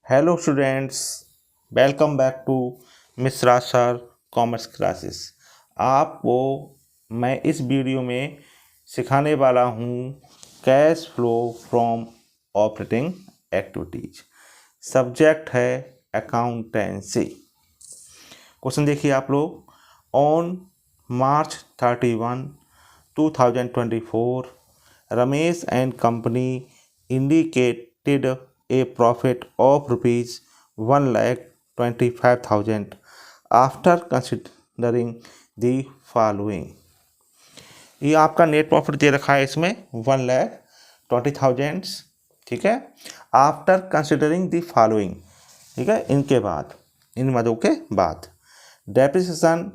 Hello students, welcome back to Mishra sir commerce classes. आपको मैं इस वीडियो में सिखाने वाला हूँ cash flow from operating activities. Subject है अकाउंटेंसी। क्वेश्चन देखिए आप लोग। On March 31, 2024, Ramesh and company indicated a profit of rupees 1,25,000 after considering the following। ये आपका नेट प्रॉफिट दे रखा है इसमें 1,20,000। ठीक है, आफ्टर कंसिडरिंग द फॉलोइंग। ठीक है, इनके बाद, इन मदों के बाद डेप्रिसिएशन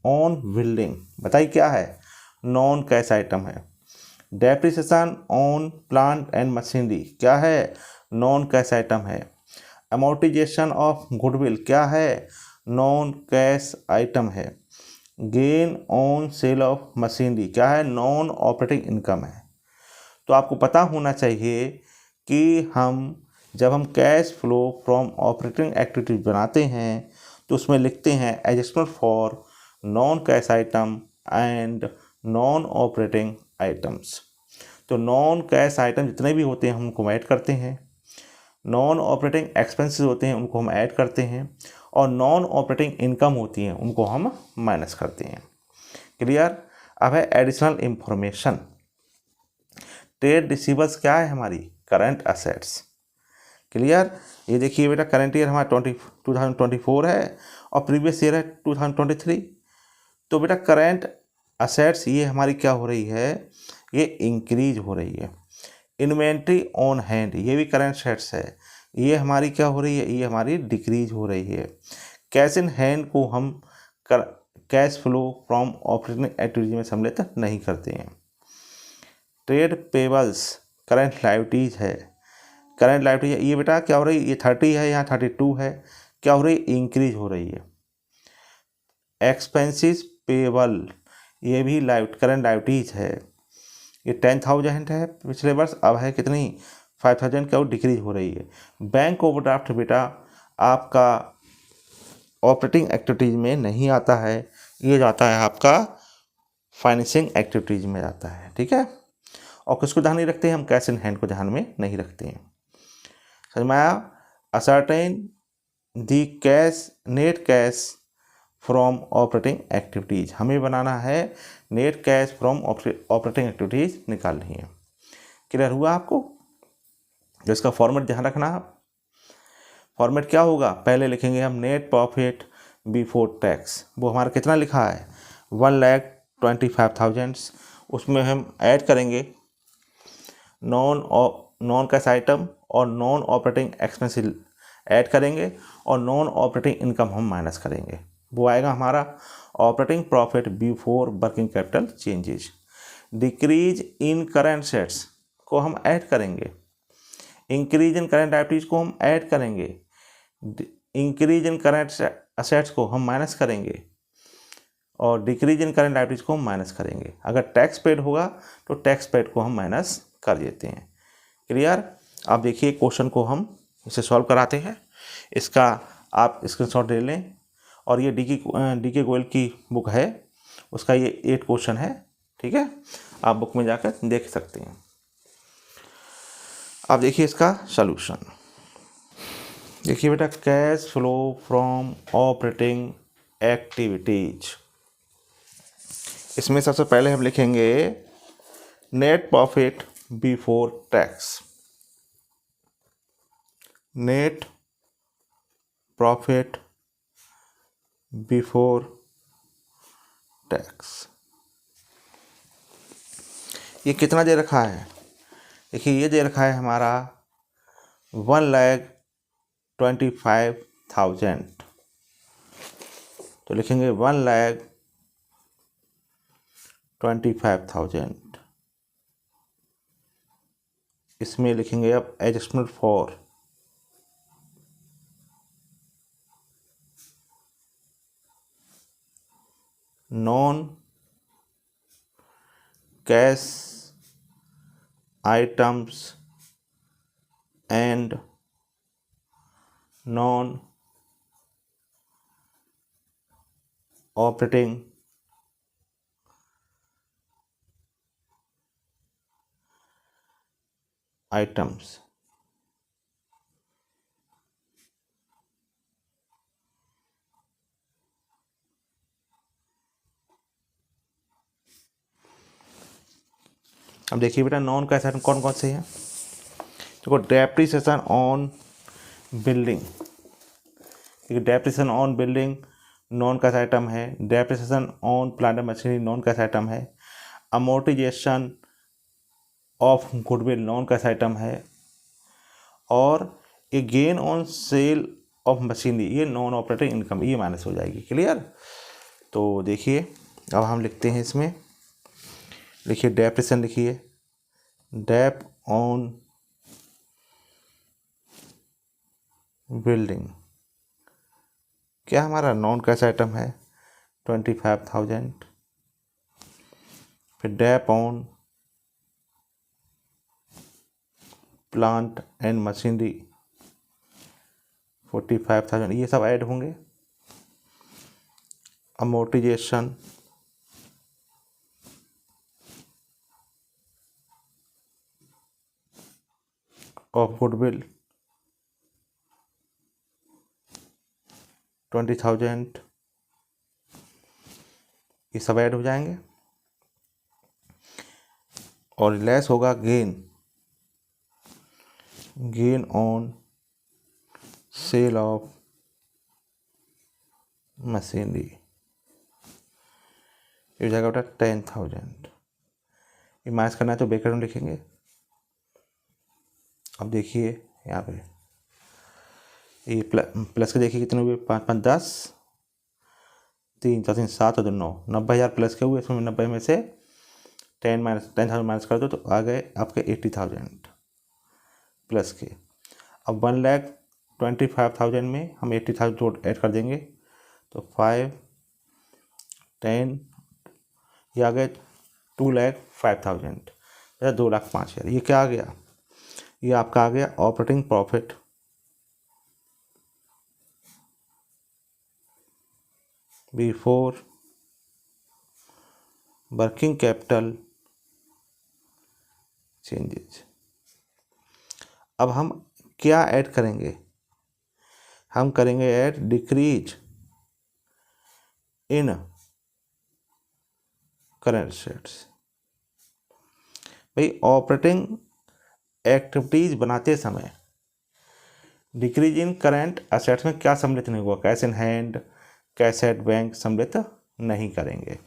ऑन बिल्डिंग, बताइए क्या है, नॉन कैश आइटम है। Depreciation on plant and machinery क्या है, नॉन कैश आइटम है। अमोर्टाइजेशन ऑफ गुडविल क्या है, नॉन कैश आइटम है। Gain on sale of machinery क्या है, नॉन ऑपरेटिंग इनकम है। तो आपको पता होना चाहिए कि जब हम cash flow from operating activities बनाते हैं तो उसमें लिखते हैं adjustment for non cash item and non operating items. तो नॉन कैश आइटम जितने भी होते हैं हम उनको ऐड करते हैं, नॉन ऑपरेटिंग एक्सपेंसेस होते हैं उनको हम ऐड करते हैं, और नॉन ऑपरेटिंग इनकम होती हैं उनको हम माइनस करते हैं। क्लियर। अब है एडिशनल इंफॉर्मेशन। ट्रेड रिसीवर्स क्या है, हमारी करंट असेट्स। क्लियर। ये देखिए बेटा, करंट ईयर हमारा 2024 है और प्रीवियस ईयर है 2023। तो बेटा करंट असेट्स ये हमारी क्या हो रही है, ये इंक्रीज हो रही है। इन्वेंट्री ऑन हैंड ये भी करंट असेट्स है, ये हमारी क्या हो रही है, ये हमारी डिक्रीज हो रही है। कैश इन हैंड को हम cash flow from operating activity में सम्मिलित नहीं करते हैं। ट्रेड पेबल्स करंट लायबिलिटीज है। करंट लायबिलिटी ये बेटा क्या हो रही है, ये 30 है, यहाँ 32 है, क्या हो रही है, इंक्रीज हो रही है। एक्सपेंसिस पेबल ये भी करंट लायबिलिटीज है, ये 10,000 है पिछले वर्ष, अब है कितनी, 5,000 का, वो डिक्रीज हो रही है। बैंक ओवरड्राफ्ट बेटा आपका ऑपरेटिंग एक्टिविटीज में नहीं आता है, ये जाता है आपका फाइनेंसिंग एक्टिविटीज में जाता है। ठीक है, और किसको ध्यान नहीं रखते हैं हम, कैश इन हैंड को ध्यान में नहीं रखते हैं। समझ में आया। Ascertain the cash net cash from operating activities, हमें बनाना है net cash from operating activities निकालनी है। क्लियर हुआ आपको। तो इसका फॉर्मेट ध्यान रखना। फॉर्मेट क्या होगा, पहले लिखेंगे हम नेट प्रॉफिट बिफोर टैक्स, वो हमारा कितना लिखा है 1,25,000। उसमें हम ऐड करेंगे नॉन कैश आइटम और नॉन ऑपरेटिंग एक्सपेंसिस ऐड करेंगे, और नॉन ऑपरेटिंग इनकम हम माइनस करेंगे। वो आएगा हमारा operating profit before working capital changes. Decrease in current sets को हम ऐड करेंगे, इंक्रीज इन करंट लायबिलिटीज को हम ऐड करेंगे, इंक्रीज इन करंट असेट्स को हम माइनस करेंगे, और डिक्रीज इन करंट लायबिलिटीज को हम माइनस करेंगे। अगर टैक्स पेड होगा तो टैक्स पेड को हम माइनस कर देते हैं। क्लियर। आप देखिए क्वेश्चन को हम इसे सॉल्व कराते हैं। इसका आप स्क्रीनशॉट ले लें, और ये डी के गोयल की बुक है, उसका ये 8 क्वेश्चन है। ठीक है, आप बुक में जाकर देख सकते हैं। आप देखिए इसका सॉल्यूशन। देखिए बेटा, cash flow from operating activities, इसमें सबसे पहले हम लिखेंगे net profit before tax. Net profit before tax, ये कितना दे रखा है, देखिए ये दे रखा है हमारा 1,25,000। तो लिखेंगे 1,25,000। इसमें लिखेंगे अब adjustment for non cash items and non operating items. अब देखिए बेटा नॉन का आइटम कौन कौन से हैं। देखो डेप्रिसिएशन ऑन बिल्डिंग, क्योंकि depreciation on building non cash item है। Depreciation on plant and machinery non cash item है। Amortisation of goodwill non cash item है। और a gain on sale of machinery ये नॉन ऑपरेटिंग इनकम, ये minus हो जाएगी। Clear. तो देखिए अब हम लिखते हैं इसमें, लिखिए डेप्रिसिएशन, लिखिए डेप ऑन बिल्डिंग क्या हमारा नॉन कैश आइटम है 25,000। फिर dep on plant and machinery 45,000, ये सब ऐड होंगे। अमोर्टाइजेशन ऑफ गुडविल 20,000, ये सब ऐड हो जाएंगे। और लेस होगा gain on sale of machinery, ये हो जाएगा बेटा 10,000। ये माइनस करना है तो ब्रैकेट में लिखेंगे। अब देखिए यहाँ पे ये प्लस के देखिए कितने हुए, 5 5 10, 3 4 3 7 और 2 9, 90,000 प्लस के हुए। इसमें 90 में से 10,000 माइनस कर दो तो आ गए आपके 80,000 प्लस के। अब 1,25,000 में हम 80,000 जोड़ ऐड कर देंगे तो 5 10, ये आ गए 2,05,000, 2,05,000। ये क्या आ गया, ये आपका आ गया operating profit before working capital changes. अब हम क्या ऐड करेंगे, हम करेंगे add decrease in current assets. भाई ऑपरेटिंग एक्टिविटीज बनाते समय डिक्रीज इन करंट असेट्स में क्या सम्मिलित नहीं हुआ, cash in hand, cash at bank सम्मिलित नहीं करेंगे।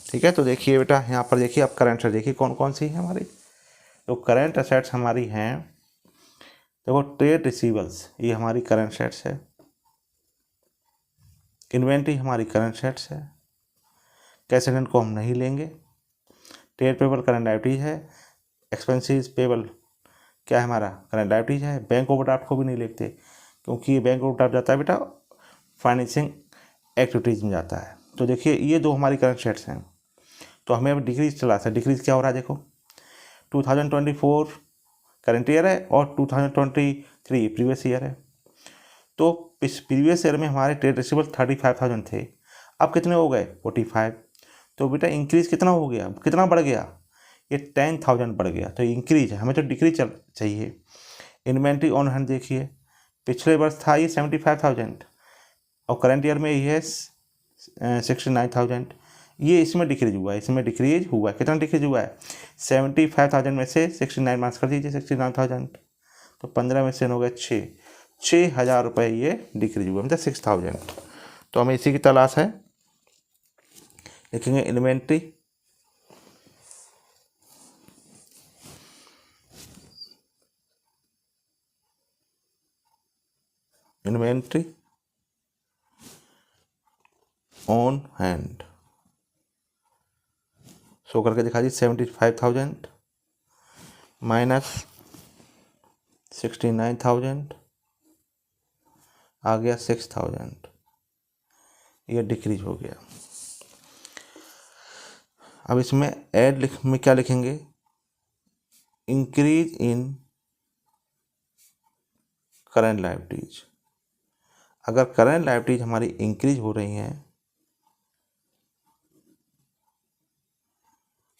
ठीक है। तो देखिए बेटा यहाँ पर देखिए अब करंट असेट्स देखिए कौन कौन सी है हमारी। तो करंट असेट्स हमारी हैं, देखो ट्रेड रिसीवल्स ये हमारी करंट असेट्स है। इन्वेंट्री हमारी करंट असेट्स है, कैश एंड को हम नहीं लेंगे। ट्रेड पेबल करंट लायबिलिटीज है। एक्सपेंसेस पेबल क्या है हमारा करंट लायबिलिटीज है। बैंक ओवरड्राफ्ट को भी नहीं लेते क्योंकि ये बैंक ओवरड्राफ्ट जाता है बेटा फाइनेंसिंग एक्टिविटीज़ में जाता है। तो देखिए ये दो हमारी करंट असेट्स हैं। तो हमें अब डिक्रीज चला था, डिक्रीज क्या हो रहा है देखो 2024 करंट ईयर है और 2023 प्रीवियस ईयर है। तो इस प्रीवियस ईयर में हमारे ट्रेड रिसीवेबल 35,000 थे, अब कितने हो गए 45। तो बेटा इंक्रीज कितना हो गया, कितना बढ़ गया, ये 10,000 बढ़ गया। तो इंक्रीज है, हमें तो डिक्रीज चाहिए। इन्वेंट्री ऑन हैंड देखिए पिछले वर्ष था ये 75,000 और करंट ईयर में ये है 69,000। ये इसमें डिक्रीज हुआ है, इसमें डिक्रीज हुआ है। कितना डिक्रीज हुआ है 75,000 में से 69 माइनस कर दीजिए 69,000, तो 15 में से हो गए 6,000 रुपये ये डिक्रीज हुआ, मतलब 6,000। तो हमें इसी की तलाश है। लिखेंगे इन्वेंट्री ऑन हैंड शो करके दिखा दीजिए 75,000 माइनस 69,000 आ गया 6,000, ये डिक्रीज हो गया। अब इसमें ऐड में क्या लिखेंगे, इंक्रीज इन करंट लायबिलिटीज। अगर करंट लायबिलिटीज हमारी इंक्रीज हो रही हैं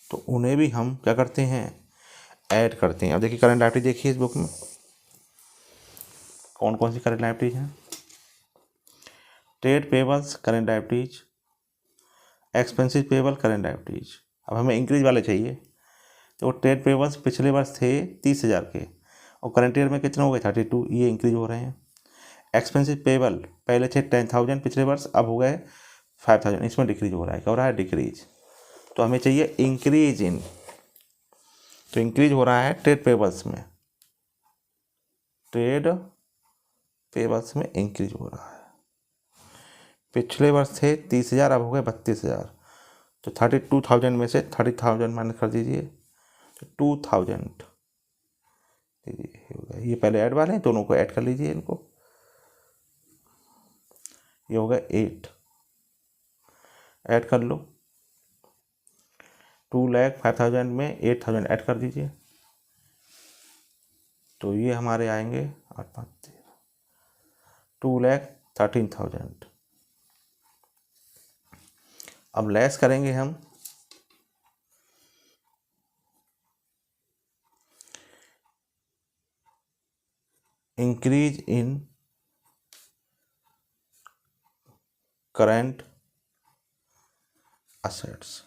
तो उन्हें भी हम क्या करते हैं, ऐड करते हैं। अब देखिए करंट लायबिलिटी देखिए इस बुक में कौन कौन सी करंट लायबिलिटीज हैं। Trade payables current liabilities, expensive payable current liabilities. अब हमें इंक्रीज वाले चाहिए, तो ट्रेड पेबल्स पिछले वर्ष थे 30,000 के और करंट ईयर में कितने हो गए 32, ये इंक्रीज हो रहे हैं। एक्सपेंसिव पेबल पहले थे 10,000 पिछले वर्ष, अब हो गए 5,000, इसमें डिक्रीज हो रहा है। क्या हो रहा है, डिक्रीज। तो हमें चाहिए इंक्रीज इन, तो इंक्रीज हो रहा है ट्रेड पेबल्स में, ट्रेड पेबल्स में इंक्रीज हो रहा है। पिछले वर्ष थे 30,000, अब हो गए 32,000, तो 32,000 में से 30,000 माइनस कर दीजिए, तो 2,000 ये पहले ऐड वाले हैं, दोनों को ऐड कर लीजिए इनको, ये हो गया 8, ऐड कर लो। 2,05,000 में 8,000 ऐड कर दीजिए, तो ये हमारे आएंगे 8, 5, 13, 2,13,000। अब लेस करेंगे हम इंक्रीज इन करंट असेट्स,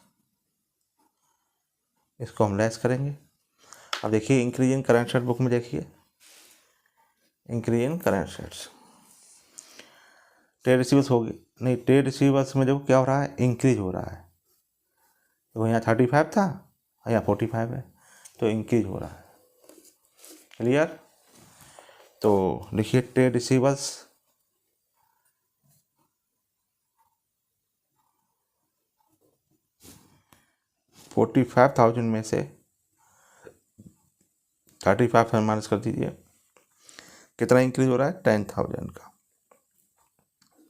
इसको हम लेस करेंगे। अब देखिए increase in current assets book में देखिए, increase in current assets trade receivers होगी नहीं, ट्रेड रिसीवर्स में देखो क्या हो रहा है, इंक्रीज हो रहा है। तो यहाँ 35 था, यहाँ 45 है, तो इंक्रीज हो रहा है। क्लियर। तो लिखिए ट्रेड रिसीवर्स $45,000 में से 35 माइनस कर दीजिए, कितना इंक्रीज हो रहा है, 10,000 का,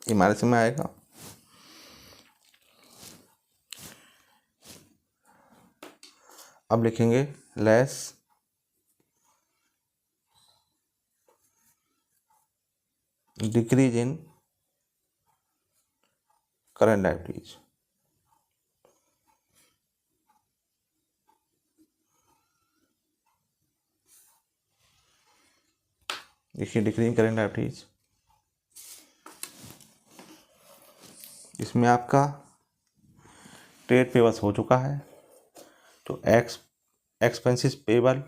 ये माइनस में आएगा। अब लिखेंगे less decrease in current liabilities, देखिए डिक्रीज इन करंट लायबिलिटीज, इसमें आपका ट्रेड पेबल्स हो चुका है, तो एक्सपेंसिस पेबल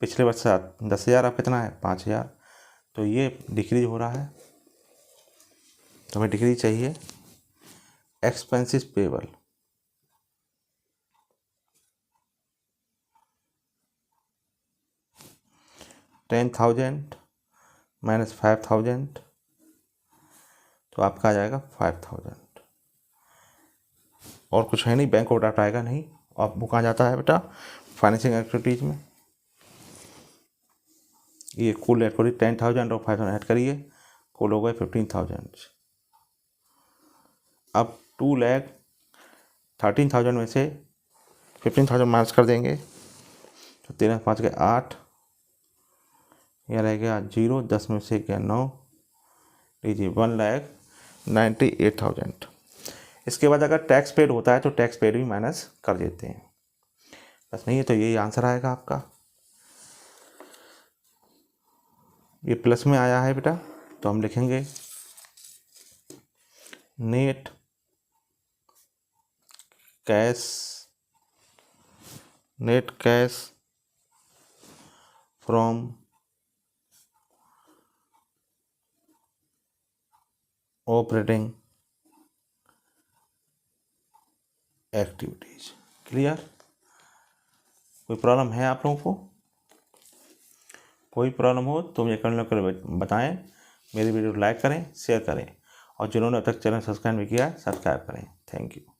पिछले वर्ष 10,000, अब कितना है 5,000, तो ये डिक्रीज हो रहा है, तो हमें डिक्रीज चाहिए। एक्सपेंसिस पेबल $10,000 माइनस 5,000, तो आपका आ जाएगा 5,000, और कुछ है नहीं, बैंक ओवरड्राफ्ट आएगा नहीं। अब वो कहाँ जाता है बेटा, फाइनेंसिंग एक्टिविटीज़ में। ये कुल एक्टिविटी 10,000 और 5,000 ऐड करिए, कुल हो गए 15,000। अब 2,13,000 में से 15,000 माइनस कर देंगे, तो 13, 5 के 8, यह रह गया 0, 10 में से गया 9, लीजिए 1,98,000। इसके बाद अगर टैक्स पेड होता है तो टैक्स पेड भी माइनस कर देते हैं, बस नहीं है तो यही आंसर आएगा आपका। ये प्लस में आया है बेटा, तो हम लिखेंगे net cash from operating activities. Clear. कोई प्रॉब्लम है आप लोगों को? कोई प्रॉब्लम हो तो मुझे कमेंट कर बताएं। मेरी वीडियो लाइक करें, शेयर करें, और जिन्होंने अब तक चैनल सब्सक्राइब नहीं किया सब्सक्राइब करें। Thank you.